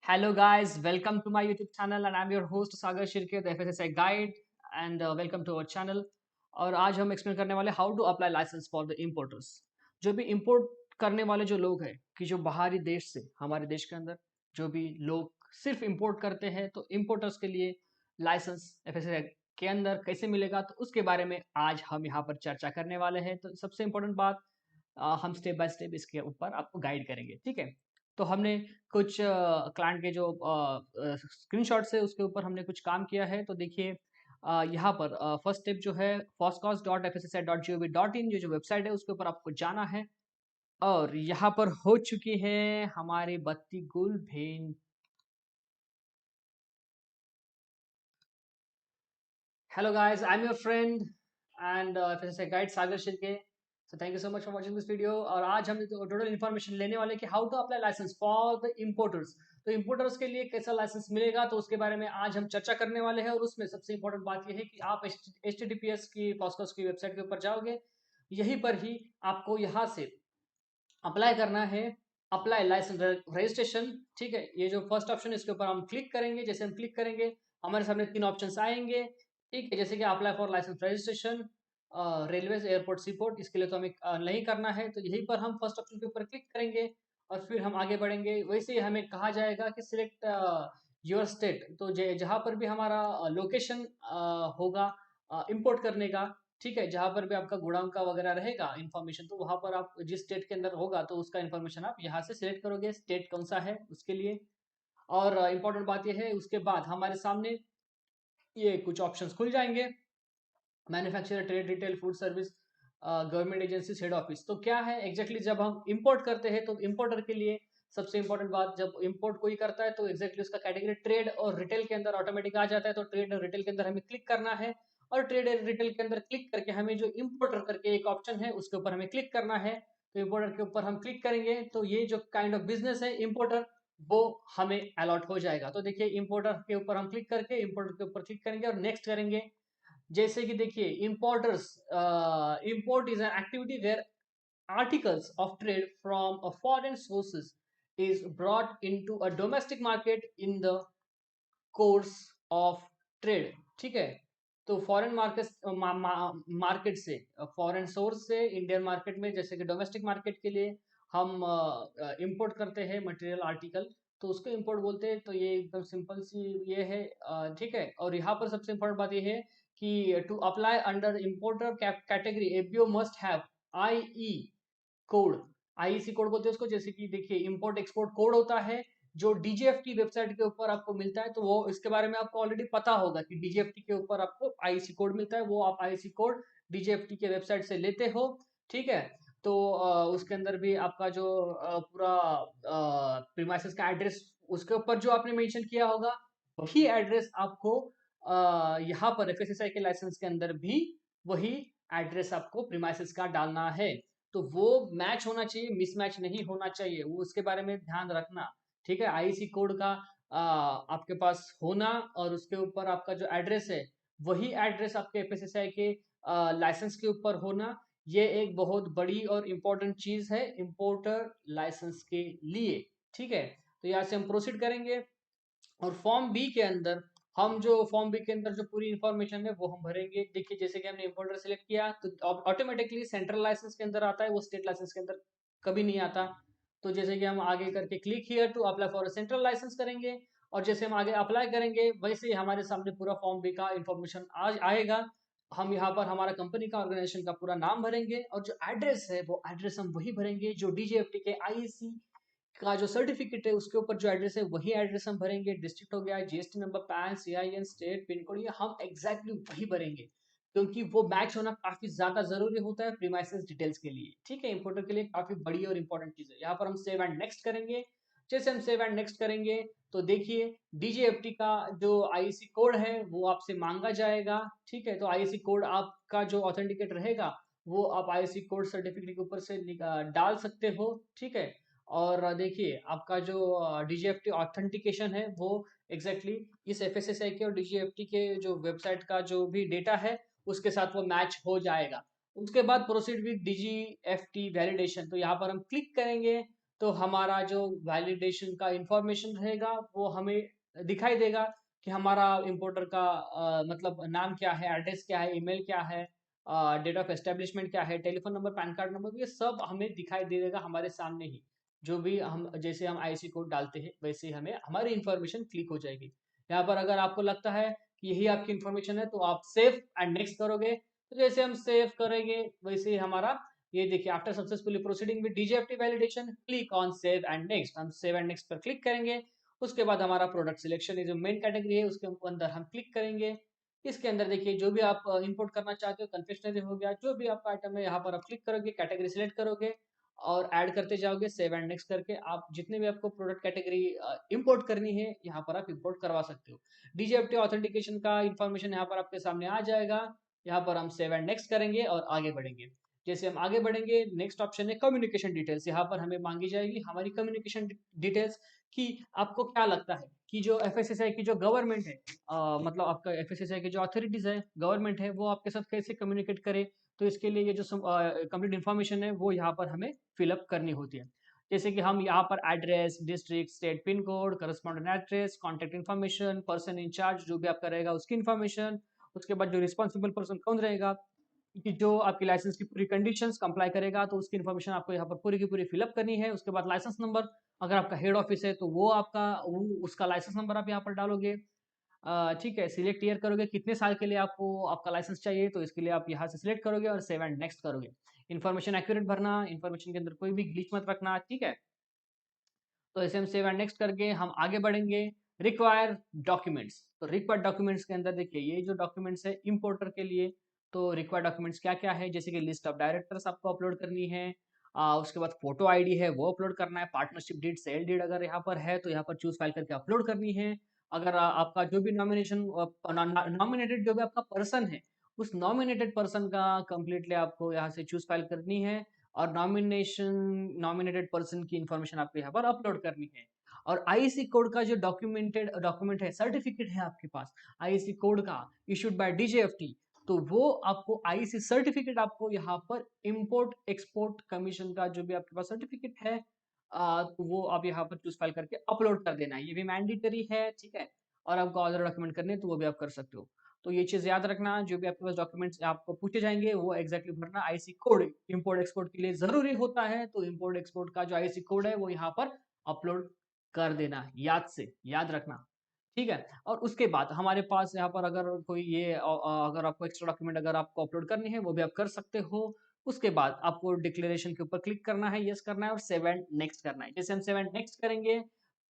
Hello guys, welcome to my YouTube channel and I'm your host Sagar Shirke, the FSSI guide and welcome to our channel। और आज हम explain करने वाले how to apply license for the importers. जो भी import करने वाले जो लोग हैं कि जो बाहरी देश से हमारे देश के अंदर जो भी लोग सिर्फ इम्पोर्ट करते हैं तो इम्पोर्टर्स के लिए लाइसेंस FSSI के अंदर कैसे मिलेगा तो उसके बारे में आज हम यहाँ पर चर्चा करने वाले हैं। तो सबसे इम्पोर्टेंट बात हम स्टेप बाय स्टेप इसके ऊपर आपको गाइड करेंगे, ठीक है। तो हमने कुछ क्लाइंट के जो स्क्रीनशॉट्स है उसके ऊपर हमने कुछ काम किया है। तो देखिए यहाँ पर फर्स्ट स्टेप जो है foscos.fssi.gov.in, ये जो वेबसाइट है उसके ऊपर आपको जाना है। और यहाँ पर हो चुकी है हमारी बत्ती गुल भेन। Hello guys, I'm your friend and FSSI guide Sagar Shirke. So thank you so much for watching this video। और आज हम टोटल इन्फॉर्मेशन लेने वाले कि how to apply license for the importers. तो इम्पोर्टर्स के लिए कैसा लाइसेंस मिलेगा तो उसके बारे में आज हम चर्चा करने वाले हैं। और उसमें सबसे इम्पोर्टेंट बात यह है कि आप HTTPS की फॉस्कोस की वेबसाइट के ऊपर जाओगे, यहीं पर ही आपको यहाँ से अप्लाई करना है, अप्लाई लाइसेंस रजिस्ट्रेशन, ठीक है। ये जो फर्स्ट ऑप्शन है इसके ऊपर हम क्लिक करेंगे। जैसे हम क्लिक करेंगे हमारे सामने तीन ऑप्शंस आएंगे, ठीक है। जैसे कि apply for license registration, railway airport seaport, इसके लिए तो हमें नहीं करना है। तो यहीं पर हम फर्स्ट ऑप्शन के ऊपर क्लिक करेंगे और फिर हम आगे बढ़ेंगे। वैसे ही हमें कहा जाएगा कि सिलेक्ट योर स्टेट, तो जहाँ पर भी हमारा लोकेशन होगा इंपोर्ट करने का, ठीक है, जहाँ पर भी आपका गोडाउन का वगैरह रहेगा इन्फॉर्मेशन, तो वहाँ पर आप जिस स्टेट के अंदर होगा तो उसका इन्फॉर्मेशन आप यहाँ से सिलेक्ट करोगे, स्टेट कौन सा है उसके लिए। और इम्पोर्टेंट बात यह है उसके बाद हमारे सामने ये कुछ ऑप्शंस खुल जाएंगे। Manufacturer, trade, retail, food service, government agency, head office. तो क्या है एग्जैक्टली जब हम इंपोर्ट करते हैं तो इंपोर्टर के लिए सबसे इंपॉर्टेंट बात, जब इंपोर्ट कोई करता है तो एग्जैक्टली उसका कैटेगरी ट्रेड और रिटेल के अंदर ऑटोमेटिक आ जाता है। तो ट्रेड और रिटेल के अंदर हमें क्लिक करना है और ट्रेड और रिटेल के अंदर क्लिक करके हमें जो इंपोर्टर करके एक ऑप्शन है उसके ऊपर हमें क्लिक करना है। तो इंपोर्टर के ऊपर हम क्लिक करेंगे तो ये जो काइंड ऑफ बिजनेस है इंपोर्टर, वो हमें अलॉट हो जाएगा। तो देखिए इंपोर्टर के ऊपर हम क्लिक करके इंपोर्टर के ऊपर क्लिक करेंगे और नेक्स्ट करेंगे। जैसे कि देखिए importers, import is an activity where articles of trade from a foreign sources is brought into a domestic market in the course of trade, ठीक है। तो फॉरेन मार्केट मार्केट से, फॉरेन सोर्स से इंडियन मार्केट में, जैसे कि domestic market के लिए हम इंपोर्ट करते हैं मटेरियल आर्टिकल, तो उसको इंपोर्ट बोलते हैं। तो ये एकदम सिंपल सी ये है, ठीक है। और यहाँ पर सबसे इम्पोर्टेंट बात ये है कि to apply under importer category ABO must have I code. IEC code बोलते हैं उसको। जैसे कि देखिए इंपोर्ट एक्सपोर्ट कोड होता है जो डीजीएफटी वेबसाइट के ऊपर आपको मिलता है। तो वो इसके बारे में आपको ऑलरेडी पता होगा कि डीजीएफटी के ऊपर आपको आईईसी कोड मिलता है, वो आप आईईसी कोड डीजीएफटी के वेबसाइट से लेते हो, ठीक है। तो उसके अंदर भी आपका जो पूरा प्रीमाइसेस का एड्रेस उसके ऊपर जो आपने मेंशन किया होगा वही एड्रेस आपको यहाँ पर एफएसएसआई के लाइसेंस के अंदर भी वही एड्रेस आपको प्रीमाइसेस का डालना है। तो वो मैच होना चाहिए, मिसमैच नहीं होना चाहिए, वो उसके बारे में ध्यान रखना, ठीक है। आईसी कोड का आपके पास होना और उसके ऊपर आपका जो एड्रेस है वही एड्रेस आपके एफएसएसआई के लाइसेंस के ऊपर होना, ये एक बहुत बड़ी और इम्पोर्टेंट चीज है इंपोर्टर लाइसेंस के लिए, ठीक है। तो यहाँ से हम प्रोसीड करेंगे और फॉर्म बी के अंदर हम जो फॉर्म बी के अंदर जो पूरी इंफॉर्मेशन है वो हम भरेंगे। देखिए जैसे कि हमने इंपोर्टर सेलेक्ट किया तो ऑटोमेटिकली सेंट्रल लाइसेंस के अंदर आता है, वो स्टेट लाइसेंस के अंदर कभी नहीं आता। तो जैसे कि हम आगे करके click here to apply for central license करेंगे और जैसे हम आगे अप्लाई करेंगे वैसे ही हमारे सामने पूरा फॉर्म बी का इंफॉर्मेशन आज आएगा। हम यहाँ पर हमारा कंपनी का ऑर्गेनाइजेशन का पूरा नाम भरेंगे और जो एड्रेस है वो एड्रेस हम वही भरेंगे जो डीजीएफटी के आईईसी का जो सर्टिफिकेट है उसके ऊपर जो एड्रेस है वही एड्रेस हम भरेंगे। डिस्ट्रिक्ट हो गया, GST number, pan, CIN, state, pin code, ये हम एग्जैक्टली वही भरेंगे क्योंकि वो मैच होना काफी ज्यादा जरूरी होता है प्रीमाइसेस डिटेल्स के लिए, ठीक है। इंपोर्टर के लिए काफी बड़ी और इंपॉर्टेंट चीज है। यहाँ पर हम सेव एंड नेक्स्ट करेंगे। जैसे हम सेव एंड नेक्स्ट करेंगे तो देखिए डीजीएफटी का जो आईसी कोड है वो आपसे मांगा जाएगा, ठीक है। तो आईसी कोड आपका जो ऑथेंटिकेट रहेगा वो आप आईसी कोड सर्टिफिकेट के ऊपर से डाल सकते हो, ठीक है। और देखिए आपका जो डीजीएफटी ऑथेंटिकेशन है वो एग्जैक्टली इस एफएसएसआई के और डीजीएफटी के जो वेबसाइट का जो भी डेटा है उसके साथ वो मैच हो जाएगा। उसके बाद प्रोसीड विद डीजीएफटी वैलिडेशन, तो यहाँ पर हम क्लिक करेंगे। तो हमारा जो वैलिडेशन का इंफॉर्मेशन रहेगा वो हमें दिखाई देगा कि हमारा इम्पोर्टर का मतलब नाम क्या है, एड्रेस क्या है, ईमेल क्या है, डेट ऑफ एस्टेब्लिशमेंट क्या है, telephone number, pan card number, ये सब हमें दिखाई दे देगा हमारे सामने ही। जो भी हम जैसे हम आईसी कोड डालते हैं वैसे ही हमें हमारी इंफॉर्मेशन क्लिक हो जाएगी। यहाँ पर अगर आपको लगता है कि यही आपकी इंफॉर्मेशन है तो आप सेव एंड नेक्स्ट करोगे। तो जैसे हम सेव करेंगे वैसे ही हमारा ये देखिए, after successfully proceeding with DGFT validation click on save and next, हम सेव एंड नेक्स्ट पर क्लिक करेंगे। उसके बाद हमारा प्रोडक्ट सिलेक्शन ये जो मेन कैटेगरी है उसके अंदर हम क्लिक करेंगे। इसके अंदर देखिए जो भी आप इंपोर्ट करना चाहते हो, कन्फेक्शनरी हो गया, जो भी आपका आइटम है यहाँ पर आप क्लिक करोगे, कैटेगरी सिलेक्ट करोगे और ऐड करते जाओगे सेव एंड नेक्स्ट करके। आप जितने भी आपको प्रोडक्ट कैटेगरी इंपोर्ट करनी है यहाँ पर आप इंपोर्ट करवा सकते हो। डीजीएफटी ऑथेंटिकेशन का इंफॉर्मेशन यहाँ पर आपके सामने आ जाएगा। यहाँ पर हम सेव एंड नेक्स्ट करेंगे और आगे बढ़ेंगे। जैसे हम आगे बढ़ेंगे, नेक्स्ट ऑप्शन है कम्युनिकेशन डिटेल्स। यहाँ पर हमें मांगी जाएगी हमारी कम्युनिकेशन डिटेल्स कि आपको क्या लगता है कि जो एफएसएसआई की जो गवर्नमेंट है, मतलब आपका एफएसएसआई की जो अथॉरिटीज है, गवर्नमेंट है, वो आपके साथ कैसे कम्युनिकेट करे। तो इसके लिए ये जो कंप्लीट इन्फॉर्मेशन है वो यहाँ पर हमें फिलअप करनी होती है। जैसे कि हम यहाँ पर address, district, state pin code, correspondent address, contact information, person incharge जो भी आपका रहेगा उसकी इन्फॉर्मेशन, उसके बाद जो रिस्पॉन्सिबल पर्सन कौन रहेगा कि जो आपकी लाइसेंस की पूरी कंडीशंस कंप्लाई करेगा, तो उसकी इन्फॉर्मेशन आपको यहाँ पर पूरी की पूरी फिलअप करनी है। उसके बाद लाइसेंस नंबर, अगर आपका हेड ऑफिस है तो वो आपका उसका लाइसेंस नंबर आप यहाँ पर डालोगे। ठीक है, सिलेक्ट ईयर करोगे, कितने साल के लिए आपको आपका लाइसेंस चाहिए, तो इसके लिए आप यहाँ से सिलेक्ट करोगे और सेव एंड नेक्स्ट करोगे। इन्फॉर्मेशन एक्यूरेट भरना, इन्फॉर्मेशन के अंदर कोई भी ग्लिच मत रखना, ठीक है। तो ऐसे हम सेव एंड नेक्स्ट करके हम आगे बढ़ेंगे। रिक्वायर डॉक्यूमेंट्स, तो रिक्वायर्ड डॉक्यूमेंट्स के अंदर देखिए ये जो डॉक्यूमेंट्स है इंपोर्टर के लिए, तो रिक्वायर्ड डॉक्यूमेंट्स क्या क्या है, जैसे कि लिस्ट ऑफ डायरेक्टर्स आपको अपलोड करनी है। उसके बाद फोटो आईडी है वो अपलोड करना है, पार्टनरशिप डीड, सेल डीड अगर यहाँ पर है तो यहाँ पर चूज फाइल करके अपलोड करनी है। अगर आपका जो भी नॉमिनेशन नॉमिनेटेड जो भी आपका पर्सन है उस नॉमिनेटेड पर्सन का कंप्लीटली आपको यहाँ से चूज फाइल करनी है और नॉमिनेटेड पर्सन की इंफॉर्मेशन आपको यहाँ पर अपलोड करनी है। और आईसी कोड का जो डॉक्यूमेंट है, सर्टिफिकेट है आपके पास आईसी कोड का इशूड बाय डीजीएफटी, तो वो आपको आईसी सर्टिफिकेट आपको यहाँ पर इंपोर्ट एक्सपोर्ट कमीशन का जो भी आपके पास सर्टिफिकेट है, तो वो आप यहाँ पर चूज फाइल करके अपलोड कर देना है। ये भी मैंडेटरी है, ठीक है। और आपको अदर डॉक्यूमेंट करने तो वो भी आप कर सकते हो। तो ये चीज याद रखना, जो भी आपके पास डॉक्यूमेंट्स आपको पूछे जाएंगे वो एग्जैक्टली भरना। आईसी कोड इंपोर्ट एक्सपोर्ट के लिए जरूरी होता है, तो इंपोर्ट एक्सपोर्ट का जो आईसी कोड है वो यहाँ पर अपलोड कर देना, याद से याद रखना, ठीक है। और उसके बाद हमारे पास यहाँ पर अगर कोई ये अगर आपको एक्स्ट्रा डॉक्यूमेंट अगर आपको अपलोड करनी है वो भी आप कर सकते हो। उसके बाद आपको डिक्लेरेशन के ऊपर क्लिक करना है, यस करना है और सेव एंड नेक्स्ट करना है। जैसे हम सेव एंड नेक्स्ट करेंगे,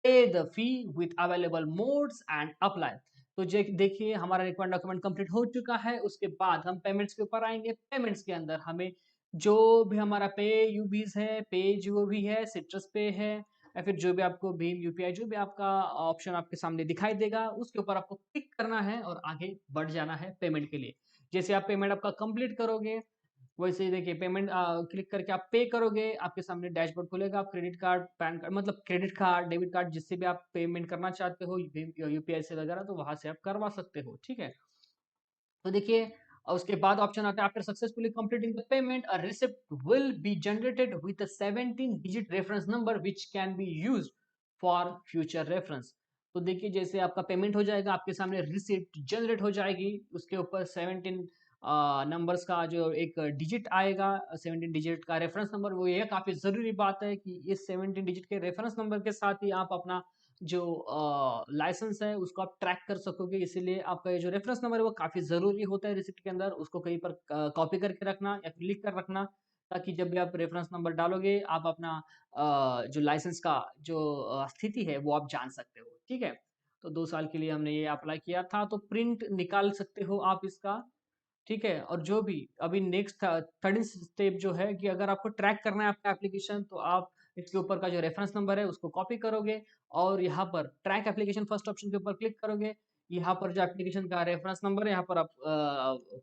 पे the fee with available modes and apply. तो देखिए हमारा रिक्वायर्ड डॉक्यूमेंट कंप्लीट हो चुका है। उसके बाद हम पेमेंट्स के ऊपर आएंगे। पेमेंट्स के अंदर हमें जो भी हमारा पे यूबीज है, पे जो भी है, सिट्रस पे है या फिर जो भी आपको भीम यूपीआई जो भी आपका ऑप्शन आपके सामने दिखाई देगा उसके ऊपर आपको क्लिक करना है और आगे बढ़ जाना है पेमेंट के लिए। जैसे आप पेमेंट आपका कंप्लीट करोगे वैसे ही देखिए पेमेंट क्लिक करके आप पे करोगे, आपके सामने डैशबोर्ड खुलेगा। आप क्रेडिट कार्ड, पैन कार्ड, मतलब क्रेडिट कार्ड, डेबिट कार्ड जिससे भी आप पेमेंट करना चाहते हो यूपीआई से वगैरह, तो वहां से आप करवा सकते हो, ठीक है। तो देखिए उसके बाद ऑप्शन आता है after successfully completing the payment a receipt will be generated with a 17 digit reference number which can be used for future reference. तो देखिए जैसे आपका पेमेंट हो जाएगा आपके सामने रिसिप्ट जनरेट हो जाएगी, उसके ऊपर 17 नंबर्स का जो एक डिजिट आएगा, 17 डिजिट का रेफरेंस नंबर। वो ये काफी जरूरी बात है कि इस 17 डिजिट के रेफरेंस नंबर के साथ ही आप अपना जो लाइसेंस है उसको आप ट्रैक कर सकोगे। इसीलिए आपका ये जो रेफरेंस नंबर है वो काफी जरूरी होता है रिसिप्ट के अंदर, उसको कहीं पर कॉपी करके रखना या फिर लिख कर रखना, ताकि जब भी आप रेफरेंस नंबर डालोगे आप अपना जो लाइसेंस का जो स्थिति है वो आप जान सकते हो, ठीक है। तो 2 साल के लिए हमने ये अप्लाई किया था, तो प्रिंट निकाल सकते हो आप इसका, ठीक है। और जो भी अभी नेक्स्ट थर्ड स्टेप जो है कि अगर आपको ट्रैक करना है आपका एप्लीकेशन, तो आप इसके ऊपर का जो रेफरेंस नंबर है उसको कॉपी करोगे और यहाँ पर ट्रैक एप्लीकेशन फर्स्ट ऑप्शन के ऊपर क्लिक करोगे। यहाँ पर जो एप्लीकेशन का रेफरेंस नंबर है यहाँ पर आप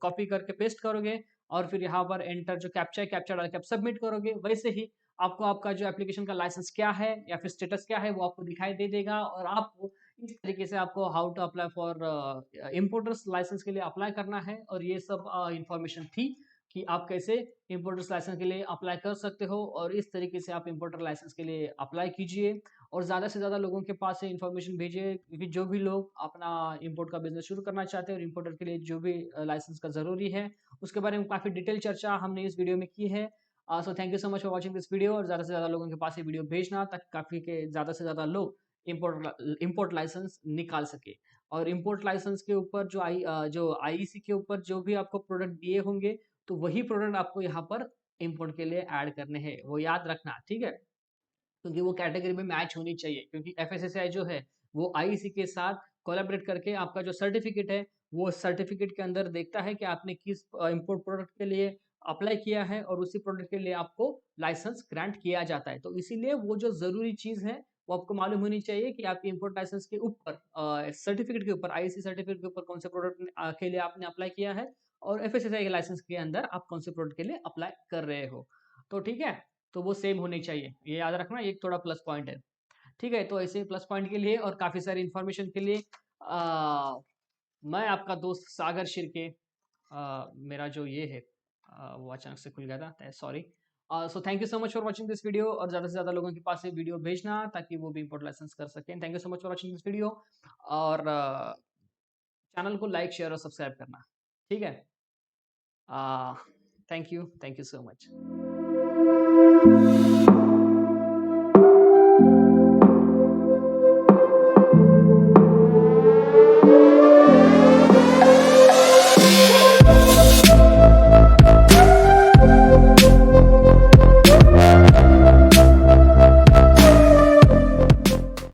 कॉपी करके पेस्ट करोगे और फिर यहाँ पर एंटर जो कैप्चा है कैप्चा डाल के आप सबमिट करोगे। वैसे ही आपको आपका जो एप्लीकेशन का लाइसेंस क्या है या फिर स्टेटस क्या है वो आपको दिखाई दे देगा और आपको इस तरीके से आपको how to apply for importers license के लिए अप्लाई करना है। और ये सब इंफॉर्मेशन थी कि आप कैसे इम्पोर्टर्स लाइसेंस के लिए अप्लाई कर सकते हो, और इस तरीके से आप इम्पोर्टर लाइसेंस के लिए अप्लाई कीजिए और ज़्यादा से ज़्यादा लोगों के पास से इन्फॉर्मेशन भेजिए, क्योंकि जो भी लोग अपना इम्पोर्ट का बिजनेस शुरू करना चाहते हैं और इम्पोर्टर के लिए जो भी लाइसेंस का ज़रूरी है, उसके बारे में काफ़ी डिटेल चर्चा हमने इस वीडियो में की है। So thank you so much for watching this video, और ज़्यादा से ज़्यादा लोगों के पास ये वीडियो भेजना ताकि काफ़ी के ज़्यादा से ज़्यादा लोग इम्पोर्ट लाइसेंस निकाल सके। और इम्पोर्ट लाइसेंस के ऊपर जो आईईसी के ऊपर जो भी आपको प्रोडक्ट दिए होंगे, तो वही प्रोडक्ट आपको यहाँ पर इम्पोर्ट के लिए ऐड करने हैं, वो याद रखना, ठीक है? क्योंकि वो कैटेगरी में मैच होनी चाहिए, क्योंकि एफएसएसआई जो है वो आईईसी के साथ कोलैबोरेट करके आपका जो सर्टिफिकेट है, वो सर्टिफिकेट के अंदर देखता है कि आपने किस इंपोर्ट प्रोडक्ट के लिए अप्लाई किया है, और उसी प्रोडक्ट के लिए आपको लाइसेंस ग्रांट किया जाता है। तो इसीलिए वो जो जरूरी चीज है वो आपको मालूम होनी चाहिए कि आपके इंपोर्ट लाइसेंस के ऊपर, सर्टिफिकेट के ऊपर, आईसी सर्टिफिकेट के ऊपर कौन से प्रोडक्ट के लिए आपने अप्लाई किया है, और एफएसएसआई के लाइसेंस के अंदर आप कौन से प्रोडक्ट के लिए अप्लाई कर रहे हो। तो ठीक है, तो वो सेम होनी चाहिए, ये याद रखना, ये एक थोड़ा प्लस पॉइंट है। ठीक है, तो ऐसे प्लस पॉइंट के लिए और काफ़ी सारी इन्फॉर्मेशन के लिए मैं आपका दोस्त सागर शिर्के, मेरा जो ये है वो अचानक से खुल गया था, sorry. So thank you so much for watching this video, और ज़्यादा से ज़्यादा लोगों के पास ये वीडियो भेजना ताकि वो भी इम्पोर्ट लाइसेंस कर सकें। Thank you so much for watching this video, और चैनल को लाइक, शेयर और सब्सक्राइब करना, ठीक है? Thank you so much.